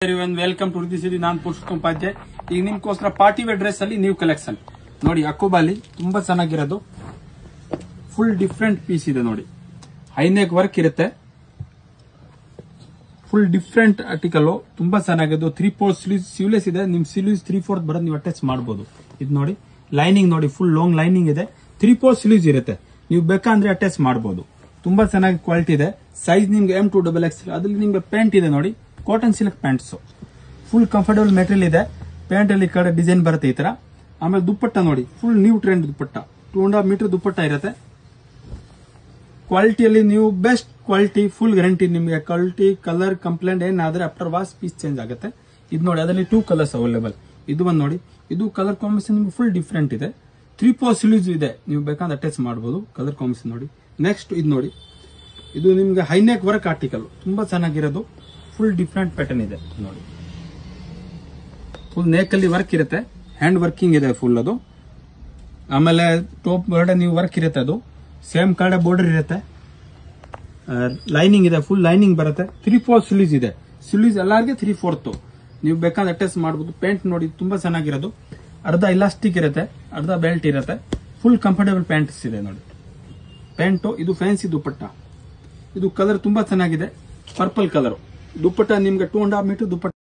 Welcome to this ನಾನು ಪುರುಷೋತ್ತಮ ಉಪಾಧ್ಯಾಯ. ಈಗ ನಿಮ್ಗೋಸ್ಕರ ಪಾರ್ಟಿ ವೇರ್ ಡ್ರೆಸ್ ಅಲ್ಲಿ ನ್ಯೂ ಕಲೆಕ್ಷನ್ ನೋಡಿ. ಅಕೋಬಾಲಿ ತುಂಬಾ ಚೆನ್ನಾಗಿರೋದು, ಫುಲ್ ಡಿಫ್ರೆಂಟ್ ಪೀಸ್ ಇದೆ ನೋಡಿ. ಹೈನೆಕ್ ವರ್ಕ್ ಇರುತ್ತೆ, ಫುಲ್ ಡಿಫ್ರೆಂಟ್ ಆರ್ಟಿಕಲ್, ತುಂಬಾ ಚೆನ್ನಾಗಿದ್ದು. 3/4 ಸ್ಲೀವ್ಲೆಸ್ ಇದೆ. ನಿಮ್ ಸ್ಲೀವ್ಸ್ 3/4 ಬರೋದು ನೀವು ಅಟ್ಯಾಚ್ ಮಾಡಬಹುದು. ಇದು ನೋಡಿ, ಲೈನಿಂಗ್ ನೋಡಿ, ಫುಲ್ ಲಾಂಗ್ ಲೈನಿಂಗ್ ಇದೆ. 3/4 ಸ್ಲೀವ್ಸ್ ಇರುತ್ತೆ, ನೀವು ಬೇಕಂದ್ರೆ ಅಟ್ಯಾಚ್ ಮಾಡಬಹುದು. ತುಂಬಾ ಚೆನ್ನಾಗಿ ಕ್ವಾಲಿಟಿ ಇದೆ. ಸೈಜ್ ನಿಮ್ಗೆ M2 XXL. ಅದ್ರಲ್ಲಿ ನಿಮ್ಗೆ ಪ್ಯಾಂಟ್ ಇದೆ ನೋಡಿ, cotton silk pants, full comfortable material ಇದೆ. ಪ್ಯಾಂಟ್ ಅಲ್ಲಿ ಕಡೆ ಡಿಸೈನ್ ಬರುತ್ತೆ ಈ ತರ. ಆಮೇಲೆ ದುಪ್ಪಟ್ಟ ನೋಡಿ, full new trend dupatta, 2.5 metre dupatta ಇರುತ್ತೆ. ಕ್ವಾಲಿಟಿಯಲ್ಲಿ ನೀವು ಬೆಸ್ಟ್ ಕ್ವಾಲಿಟಿ, ಫುಲ್ ಗ್ಯಾರಂಟಿ ನಿಮಗೆ. ಕ್ವಾಲಿಟಿ ಕಲರ್ ಕಂಪ್ಲೇಂಟ್ ಏನಾದ್ರೆ ಆಫ್ಟರ್ ವಾಶ್ ಪೀಸ್ ಚೇಂಜ್ ಆಗುತ್ತೆ. ಇದು ನೋಡಿ, ಅದರಲ್ಲಿ 2 ಕಲರ್ಸ್ ಅವೈಲೇಬಲ್. ಇದು ಒಂದು ನೋಡಿ, ಇದು ಕಲರ್ ಕಾಂಬಿನೇಷನ್ ನಿಮ್ಗೆ ಫುಲ್ ಡಿಫ್ರೆಂಟ್ ಇದೆ. 3/4 ಸ್ಲೀವ್ಸ್ ಇದೆ, ನೀವು ಬೇಕಾದ್ರೆ ಅಟ್ಯಾಚ್ ಮಾಡಬಹುದು. ಕಲರ್ ಕಾಂಬಿನೇಷನ್ ನೋಡಿ. ನೆಕ್ಸ್ಟ್ ಇದು ನೋಡಿ, ಇದು ನಿಮ್ಗೆ ಹೈನೆಕ್ ವರ್ಕ್ ಆರ್ಟಿಕಲ್, ತುಂಬಾ ಚೆನ್ನಾಗಿರೋದು. ಫುಲ್ ಡಿಫ್ರೆಂಟ್ ಪ್ಯಾಟರ್ನ್ ಇದೆ ನೋಡಿ. ಫುಲ್ ನೇಕ್ ಅಲ್ಲಿ ವರ್ಕ್ ಇರುತ್ತೆ, ಹ್ಯಾಂಡ್ ವರ್ಕಿಂಗ್ ಇದೆ ಫುಲ್ ಅದು. ಆಮೇಲೆ ಟಾಪ್ ಕಡೆ ನೀವು ವರ್ಕ್ ಇರುತ್ತೆ, ಅದು ಸೇಮ್ ಕಡೆ ಬಾರ್ಡರ್ ಇರುತ್ತೆ. ಲೈನಿಂಗ್ ಇದೆ, ಫುಲ್ ಲೈನಿಂಗ್ ಬರುತ್ತೆ. 3/4 ಸ್ಲೀವ್ಸ್ ಇದೆ. ಸ್ಲೀವ್ಸ್ ಎಲ್ಲಾರ್ಗೆ 3/4 ನೀವು ಬೇಕಾದ್ರೆ ಅಟ್ಯಾಚ್ ಮಾಡಬಹುದು. ಪ್ಯಾಂಟ್ ನೋಡಿ, ತುಂಬಾ ಚೆನ್ನಾಗಿರೋದು. ಅರ್ಧ ಇಲಾಸ್ಟಿಕ್ ಇರುತ್ತೆ, ಅರ್ಧ ಬೆಲ್ಟ್ ಇರುತ್ತೆ. ಫುಲ್ ಕಂಫರ್ಟಬಲ್ ಪ್ಯಾಂಟ್ಸ್ ಇದೆ ನೋಡಿ. ಪ್ಯಾಂಟು ಇದು ಫ್ಯಾನ್ಸಿ ದುಪ್ಪಟ್ಟ. ಇದು ಕಲರ್ ತುಂಬಾ ಚೆನ್ನಾಗಿದೆ, ಪರ್ಪಲ್ ಕಲರ್ ದುಪ್ಪಟ್ಟ. ನಿಮ್ಗೆ 2.5 ಮೀಟರ್ ದುಪ್ಪಟ್ಟ.